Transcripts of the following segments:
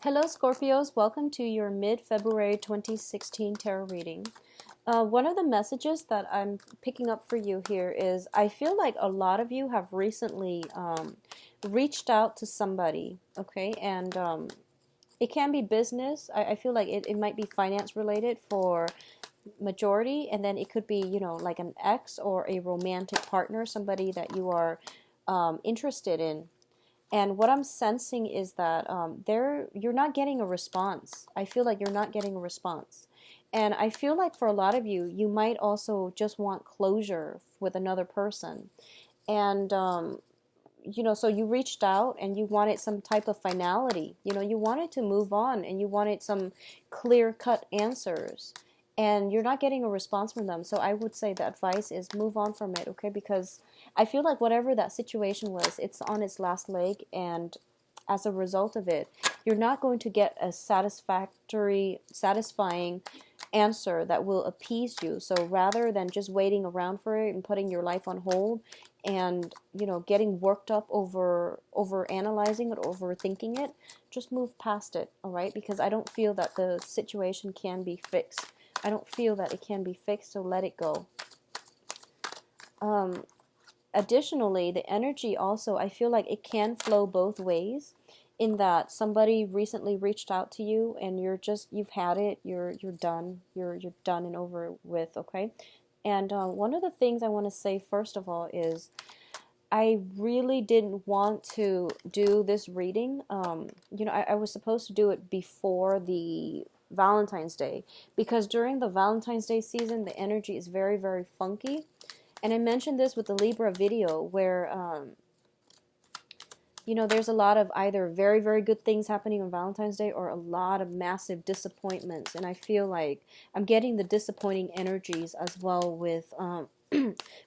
Hello, Scorpios. Welcome to your mid-February 2016 tarot reading. One of the messages that I'm picking up for you here is I feel like a lot of you have recently reached out to somebody, okay? And it can be business. I feel like it might be finance related for majority, and then it could be, like an ex or a romantic partner, somebody that you are interested in. And what I'm sensing is that you're not getting a response. I feel like you're not getting a response. And I feel like for a lot of you, you might also just want closure with another person. And, so you reached out and you wanted some type of finality. You wanted to move on and you wanted some clear-cut answers. And you're not getting a response from them. So I would say the advice is move on from it, okay? Because I feel like whatever that situation was, it's on its last leg. And as a result of it, you're not going to get a satisfying answer that will appease you. So rather than just waiting around for it and putting your life on hold and getting worked up over analyzing it, overthinking it, just move past it, all right? Because I don't feel that the situation can be fixed. I don't feel that it can be fixed, so let it go. Additionally, the energy also, I feel like it can flow both ways, in that somebody recently reached out to you and you've had it, you're done, you're done and over with, okay? And one of the things I want to say first of all is I really didn't want to do this reading. I was supposed to do it before the Valentine's Day, because during the Valentine's Day season, the energy is very, very funky. And I mentioned this with the Libra video where, there's a lot of either very, very good things happening on Valentine's Day or a lot of massive disappointments. And I feel like I'm getting the disappointing energies as well with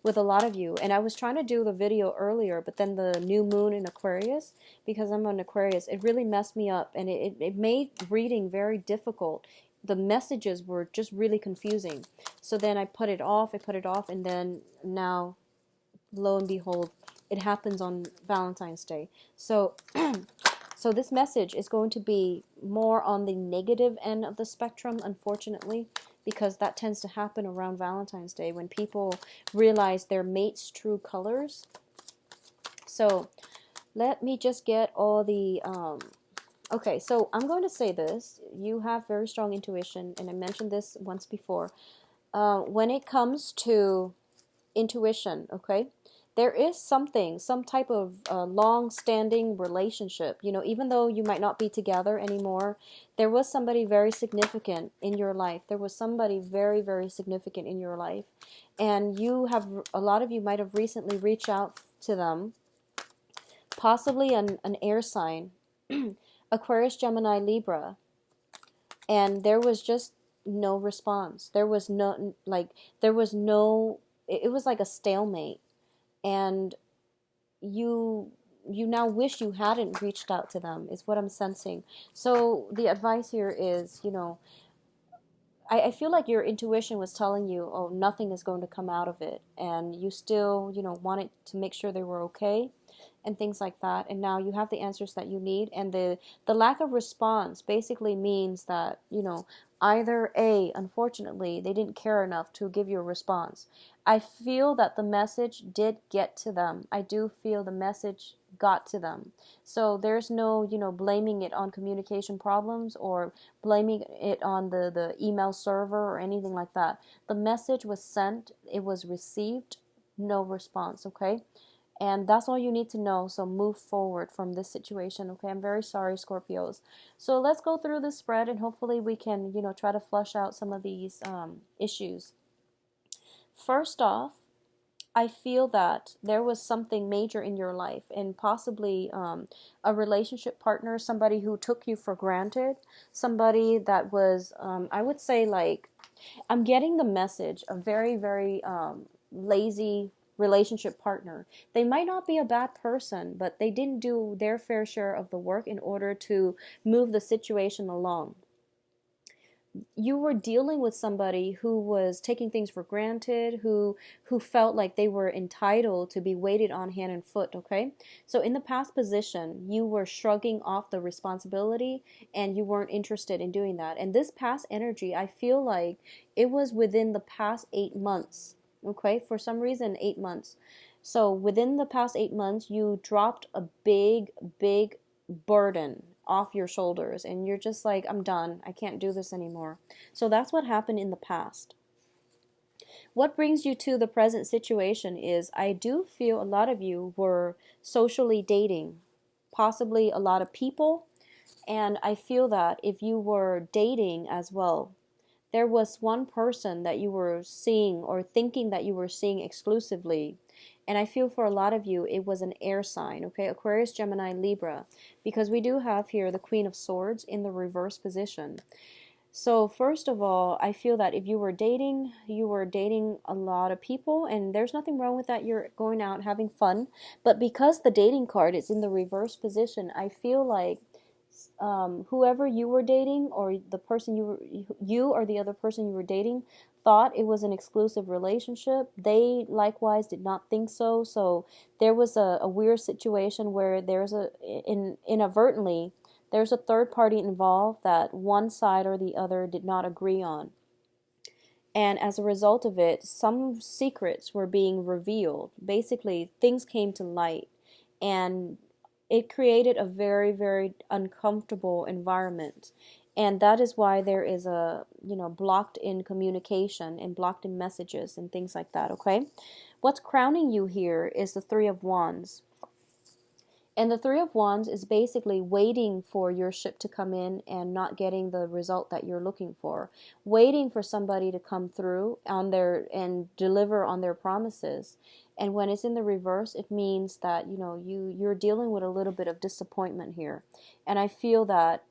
with a lot of you. And I was trying to do the video earlier, but then the new moon in Aquarius, because I'm on Aquarius, it really messed me up and it made reading very difficult. The messages were just really confusing. So then I put it off, and then now, lo and behold, it happens on Valentine's Day. So so this message is going to be more on the negative end of the spectrum, unfortunately, because that tends to happen around Valentine's Day when people realize their mate's true colors. So let me just get all the okay, so I'm going to say this. You have very strong intuition, and I mentioned this once before. When it comes to intuition, okay, there is some type of long-standing relationship. Even though you might not be together anymore, there was somebody very significant in your life. There was somebody very, very significant in your life. And a lot of you might have recently reached out to them, possibly an air sign, Aquarius, Gemini, Libra. And there was just no response. It was like a stalemate. And you now wish you hadn't reached out to them, is what I'm sensing. So the advice here is, I feel like your intuition was telling you, oh, nothing is going to come out of it. And you still, wanted to make sure they were okay and things like that. And now you have the answers that you need. And the lack of response basically means that, either A, unfortunately, they didn't care enough to give you a response. I feel that the message did get to them. I do feel the message got to them. So there's no, blaming it on communication problems or blaming it on the email server or anything like that. The message was sent, it was received, no response, okay? And that's all you need to know. So move forward from this situation, okay? I'm very sorry, Scorpios. So let's go through this spread and hopefully we can, try to flush out some of these issues. First off, I feel that there was something major in your life and possibly a relationship partner, somebody who took you for granted, somebody that was, I would say, like, I'm getting the message, a very, very lazy relationship partner. They might not be a bad person, but they didn't do their fair share of the work in order to move the situation along. you were dealing with somebody who was taking things for granted, who felt like they were entitled to be waited on hand and foot, okay? So in the past position, you were shrugging off the responsibility and you weren't interested in doing that. And this past energy, I feel like it was within the past 8 months, okay? For some reason, 8 months. So within the past 8 months, you dropped a big burden off your shoulders and you're just like, I'm done. I can't do this anymore. So that's what happened in the past. What brings you to the present situation is I do feel a lot of you were socially dating, possibly a lot of people. And I feel that if you were dating as well, there was one person that you were seeing or thinking that you were seeing exclusively. And I feel for a lot of you, it was an air sign, okay? Aquarius, Gemini, Libra. Because we do have here the Queen of Swords in the reverse position. So first of all, I feel that if you were dating a lot of people, and there's nothing wrong with that. You're going out having fun. But because the dating card is in the reverse position, I feel like whoever you were dating, or the person you or the other person you were dating, thought it was an exclusive relationship. They likewise did not think so. So there was a weird situation where inadvertently there's a third party involved that one side or the other did not agree on. And as a result of it, some secrets were being revealed. Basically, things came to light. And it created a very uncomfortable environment. And that is why there is a, blocked in communication and blocked in messages and things like that, okay? What's crowning you here is the Three of Wands. And the Three of Wands is basically waiting for your ship to come in and not getting the result that you're looking for. Waiting for somebody to come through on their and deliver on their promises. And when it's in the reverse, it means that, you're dealing with a little bit of disappointment here. And I feel that,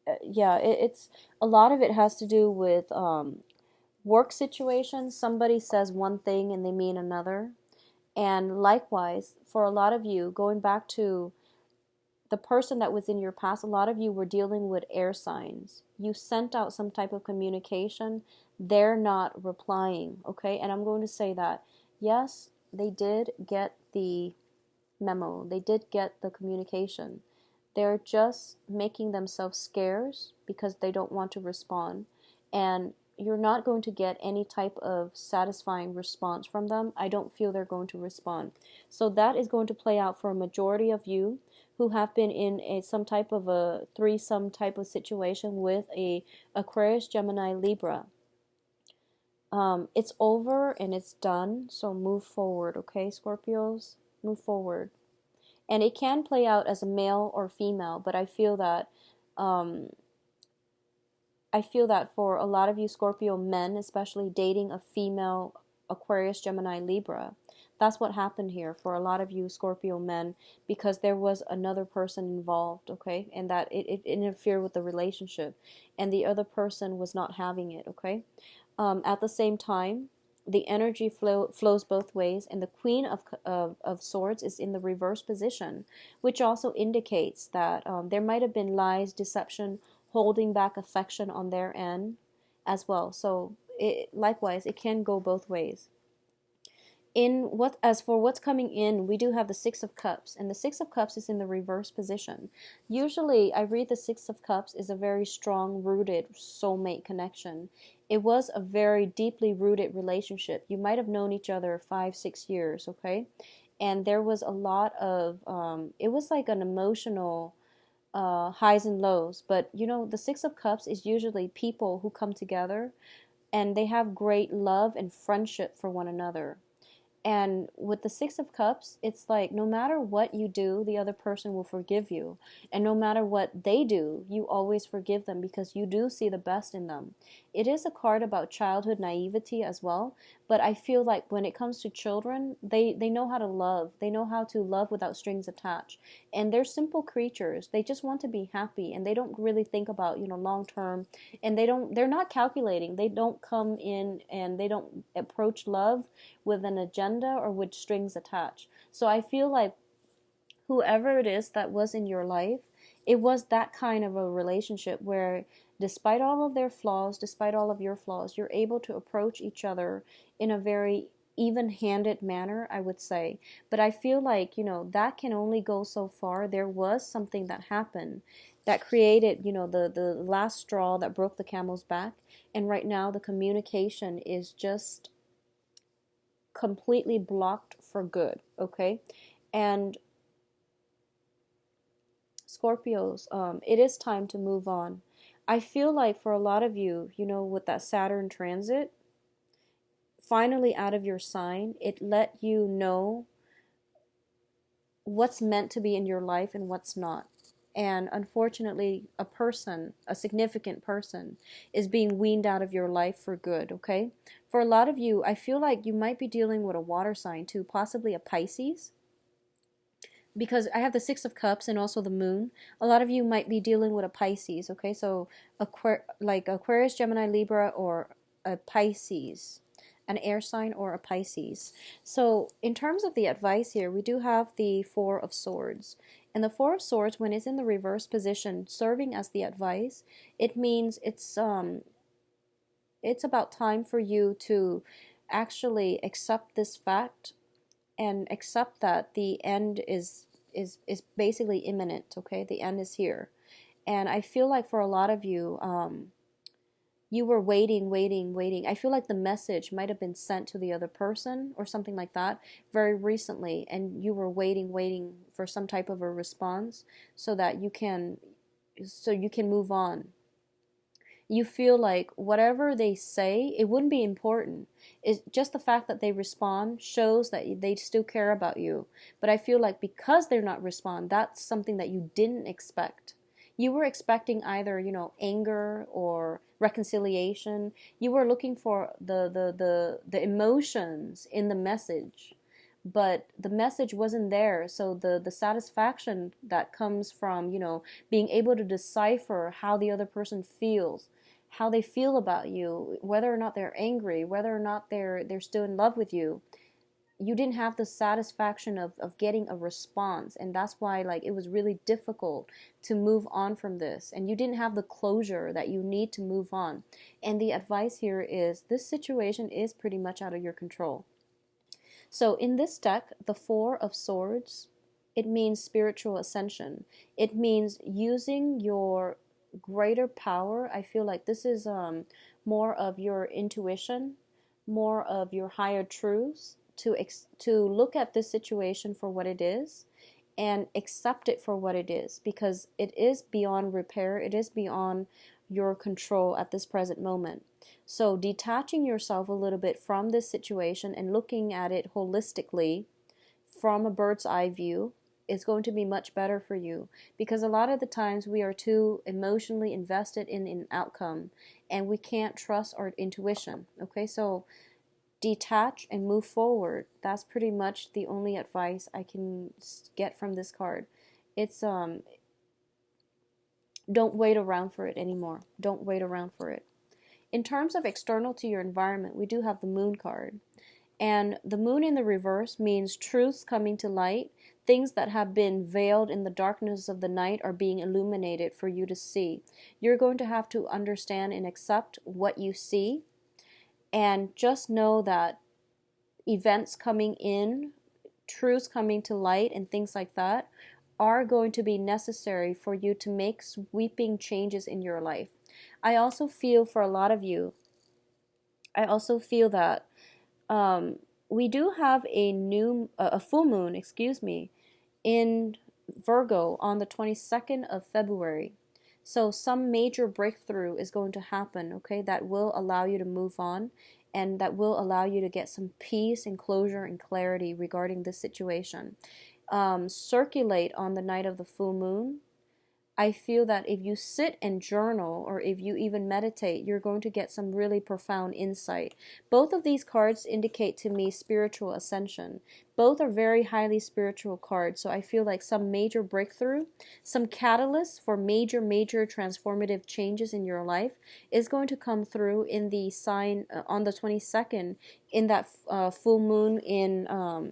it's a lot of it has to do with work situations. Somebody says one thing and they mean another. And likewise, for a lot of you, going back to the person that was in your past, a lot of you were dealing with air signs. You sent out some type of communication. They're not replying, okay? And I'm going to say that, yes, they did get the memo. They did get the communication. They're just making themselves scarce because they don't want to respond. And you're not going to get any type of satisfying response from them. I don't feel they're going to respond. So that is going to play out for a majority of you who have been in some type of a threesome type of situation with a Aquarius, Gemini, Libra. It's over and it's done. So move forward, okay, Scorpios? Move forward. And it can play out as a male or female, but I feel that for a lot of you Scorpio men, especially dating a female Aquarius, Gemini, Libra, that's what happened here for a lot of you Scorpio men, because there was another person involved, okay? And that it interfered with the relationship and the other person was not having it, okay? At the same time, the energy flows both ways, and the Queen of Swords is in the reverse position, which also indicates that there might have been lies, deception, holding back affection on their end as well. So likewise, it can go both ways. As for what's coming in, we do have the Six of Cups, and the Six of Cups is in the reverse position. Usually, I read the Six of Cups is a very strong rooted soulmate connection. It was a very deeply rooted relationship. You might have known each other 5-6 years, okay? And there was a lot of it was like an emotional highs and lows. But the Six of Cups is usually people who come together and they have great love and friendship for one another. And with the Six of Cups, it's like no matter what you do, the other person will forgive you. And no matter what they do, you always forgive them because you do see the best in them. It is a card about childhood naivety as well, but I feel like when it comes to children, they know how to love. They know how to love without strings attached. And they're simple creatures. They just want to be happy, and they don't really think about, long term, and they're not calculating. They don't come in and they don't approach love with an agenda or with strings attached. So I feel like whoever it is that was in your life, it was that kind of a relationship where despite all of their flaws, despite all of your flaws, you're able to approach each other in a very even-handed manner, I would say. But I feel like, that can only go so far. There was something that happened that created, the last straw that broke the camel's back. And right now the communication is just completely blocked for good, okay? And Scorpios, it is time to move on. I feel like for a lot of you, with that Saturn transit, finally out of your sign, it let you know what's meant to be in your life and what's not. And unfortunately, a significant person, is being weaned out of your life for good, okay? For a lot of you, I feel like you might be dealing with a water sign too, possibly a Pisces, because I have the Six of Cups and also the Moon. A lot of you might be dealing with a Pisces, okay? So like Aquarius, Gemini, Libra, or a Pisces, an air sign or a Pisces. So in terms of the advice here, we do have the Four of Swords. And the Four of Swords, when it's in the reverse position, serving as the advice, it means it's about time for you to actually accept this fact and accept that the end is basically imminent, okay? The end is here. And I feel like for a lot of you, you were waiting. I feel like the message might have been sent to the other person or something like that very recently, and you were waiting for some type of a response so that you can move on. You feel like whatever they say, it wouldn't be important. It's just the fact that they respond shows that they still care about you. But I feel like because they're not respond, that's something that you didn't expect. You were expecting either, anger or reconciliation. You were looking for the emotions in the message, but the message wasn't there. So the satisfaction that comes from, being able to decipher how the other person feels, how they feel about you, whether or not they're angry, whether or not they're still in love with you. You didn't have the satisfaction of getting a response, and that's why like it was really difficult to move on from this, and you didn't have the closure that you need to move on. And the advice here is this situation is pretty much out of your control. So in this deck, the Four of Swords, it means spiritual ascension. It means using your greater power. I feel like this is more of your intuition, more of your higher truths, to look at this situation for what it is and accept it for what it is, because it is beyond repair. It is beyond your control at this present moment. So detaching yourself a little bit from this situation and looking at it holistically from a bird's eye view is going to be much better for you, because a lot of the times we are too emotionally invested in an outcome and we can't trust our intuition. Okay, so detach and move forward. That's pretty much the only advice I can get from this card. It's don't wait around for it anymore. Don't wait around for it. In terms of external to your environment, we do have the Moon card. And the Moon in the reverse means truths coming to light. Things that have been veiled in the darkness of the night are being illuminated for you to see. You're going to have to understand and accept what you see. And just know that events coming in, truths coming to light, and things like that are going to be necessary for you to make sweeping changes in your life. I also feel for a lot of you, that we do have a full moon, in Virgo on the 22nd of February. So some major breakthrough is going to happen, okay, that will allow you to move on and that will allow you to get some peace and closure and clarity regarding this situation. Circulate on the night of the full moon. I feel that if you sit and journal or if you even meditate, you're going to get some really profound insight. Both of these cards indicate to me spiritual ascension. Both are very highly spiritual cards, so I feel like some major breakthrough, some catalyst for major transformative changes in your life is going to come through in the sign on the 22nd in that full moon in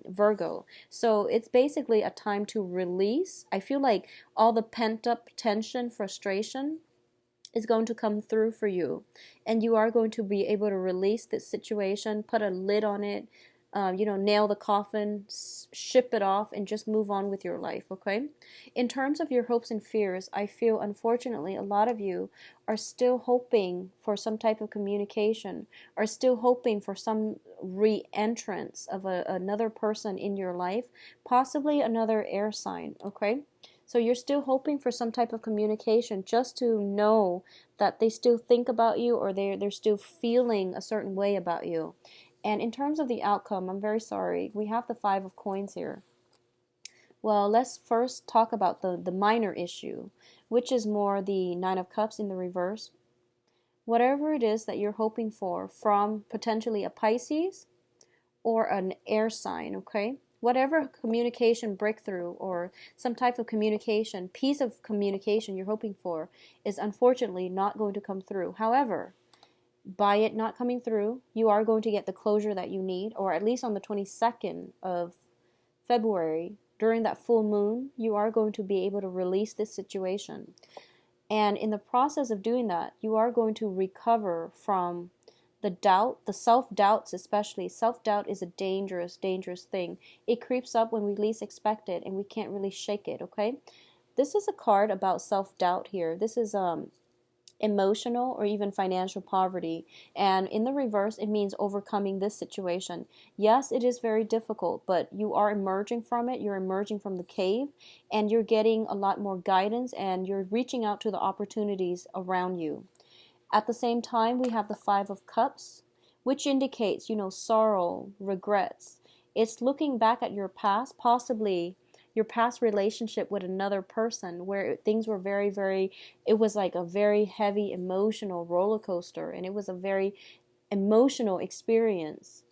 Virgo. So it's basically a time to release. I feel like all the pent up tension, frustration, is going to come through for you, and you are going to be able to release this situation, put a lid on it, nail the coffin, ship it off, and just move on with your life, okay? In terms of your hopes and fears, I feel unfortunately a lot of you are still hoping for some type of communication, are still hoping for some re-entrance of another person in your life, possibly another air sign, okay? So you're still hoping for some type of communication, just to know that they still think about you, or they're still feeling a certain way about you. And in terms of the outcome, I'm very sorry. We have the Five of Coins here. Well, let's first talk about the minor issue, which is more the Nine of Cups in the reverse. Whatever it is that you're hoping for from potentially a Pisces or an air sign, okay? Whatever communication breakthrough or some type of communication, piece of communication you're hoping for is unfortunately not going to come through. However, by it not coming through, you are going to get the closure that you need, or at least on the 22nd of February, during that full moon, you are going to be able to release this situation. And in the process of doing that, you are going to recover from the doubt, the self-doubts especially. Self-doubt is a dangerous, dangerous thing. It creeps up when we least expect it, and we can't really shake it, okay? This is a card about self-doubt here. This is emotional or even financial poverty. And in the reverse, it means overcoming this situation. Yes, it is very difficult, but you are emerging from it. You're emerging from the cave, and you're getting a lot more guidance, and you're reaching out to the opportunities around you. At the same time, we have the Five of Cups, which indicates, sorrow, regrets. It's looking back at your past, possibly your past relationship with another person where things were very, very, it was like a very heavy emotional roller coaster, and it was a very emotional experience.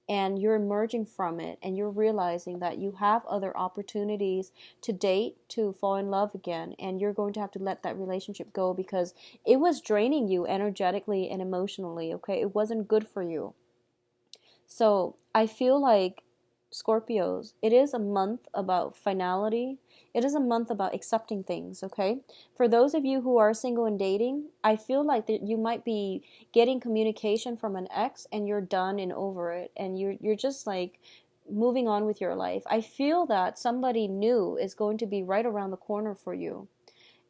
And you're emerging from it, and you're realizing that you have other opportunities to date, to fall in love again, and you're going to have to let that relationship go because it was draining you energetically and emotionally, okay? It wasn't good for you. So I feel like, Scorpios, it is a month about finality. It is a month about accepting things, okay? For those of you who are single and dating, I feel like that you might be getting communication from an ex, and you're done and over it, and you're just like moving on with your life. I feel that somebody new is going to be right around the corner for you.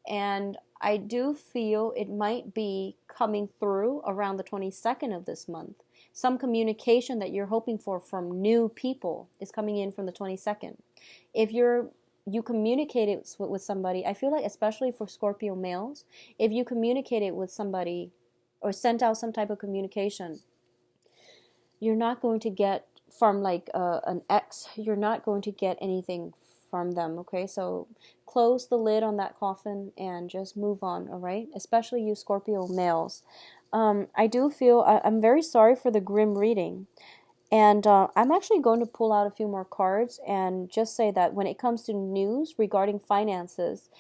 And I do feel it might be coming through around the 22nd of this month. Some communication that you're hoping for from new people is coming in from the 22nd. If you communicated with somebody, I feel like especially for Scorpio males, if you communicated with somebody or sent out some type of communication, you're not going to get from like an ex, you're not going to get anything from them, okay? So close the lid on that coffin and just move on, all right? Especially you Scorpio males. I do feel, I'm very sorry for the grim reading. And I'm actually going to pull out a few more cards and just say that when it comes to news regarding finances,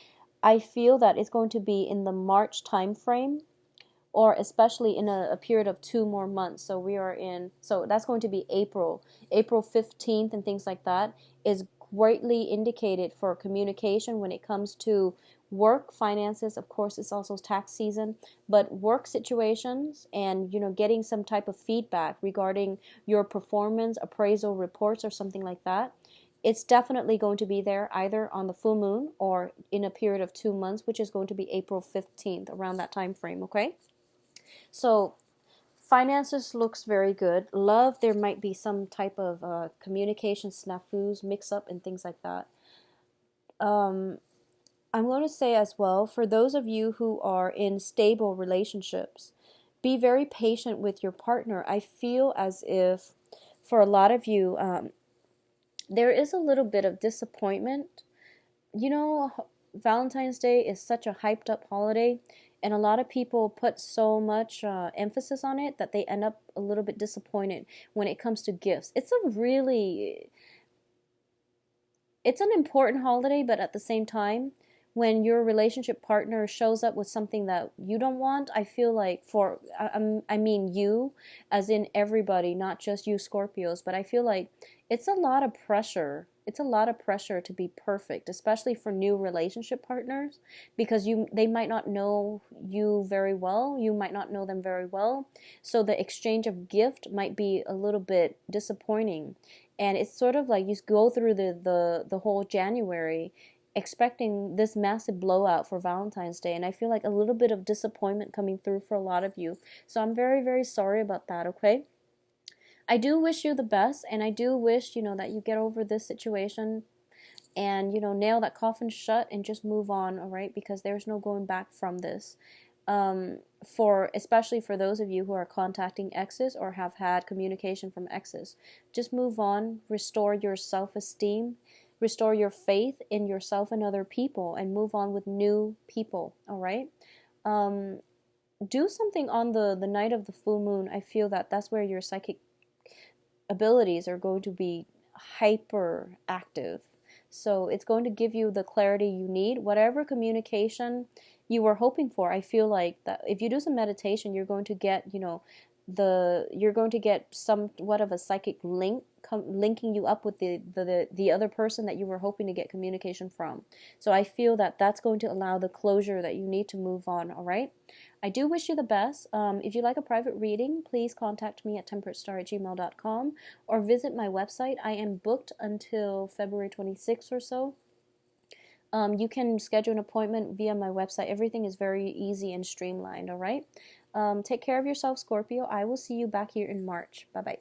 I feel that it's going to be in the March time frame, or especially in a period of 2 more months. So that's going to be April 15th, and things like that is greatly indicated for communication when it comes to work, finances. Of course, it's also tax season, but work situations and, getting some type of feedback regarding your performance, appraisal reports, or something like that. It's definitely going to be there either on the full moon or in a period of 2 months, which is going to be April 15th, around that time frame, okay? So finances looks very good. Love, there might be some type of communication snafus, mix up, and things like that. I'm going to say as well, for those of you who are in stable relationships, be very patient with your partner. I feel as if for a lot of you, there is a little bit of disappointment. Valentine's Day is such a hyped up holiday, and a lot of people put so much emphasis on it that they end up a little bit disappointed when it comes to gifts. It's an important holiday, but at the same time, when your relationship partner shows up with something that you don't want, I feel like I mean you, as in everybody, not just you Scorpios, but I feel like it's a lot of pressure it's a lot of pressure to be perfect, especially for new relationship partners, because they might not know you very well, you might not know them very well. So the exchange of gift might be a little bit disappointing. And it's sort of like you go through the whole January expecting this massive blowout for Valentine's Day, and I feel like a little bit of disappointment coming through for a lot of you. So I'm very, very sorry about that, okay? I do wish you the best, and I do wish, that you get over this situation and, nail that coffin shut and just move on, all right? Because there's no going back from this. Especially for those of you who are contacting exes or have had communication from exes, just move on, restore your self-esteem, restore your faith in yourself and other people, and move on with new people, all right? Um, do something on the night of the full moon. I feel that that's where your psychic abilities are going to be hyper active. So it's going to give you the clarity you need. Whatever communication you were hoping for, I feel like that if you do some meditation, you're going to get, you're going to get somewhat of a psychic link linking you up with the other person that you were hoping to get communication from. So I feel that that's going to allow the closure that you need to move on, all right? I do wish you the best. If you'd like a private reading, please contact me at temperatestar@gmail.com or visit my website. I am booked until February 26th or so. You can schedule an appointment via my website. Everything is very easy and streamlined, all right? Take care of yourself, Scorpio. I will see you back here in March. Bye-bye.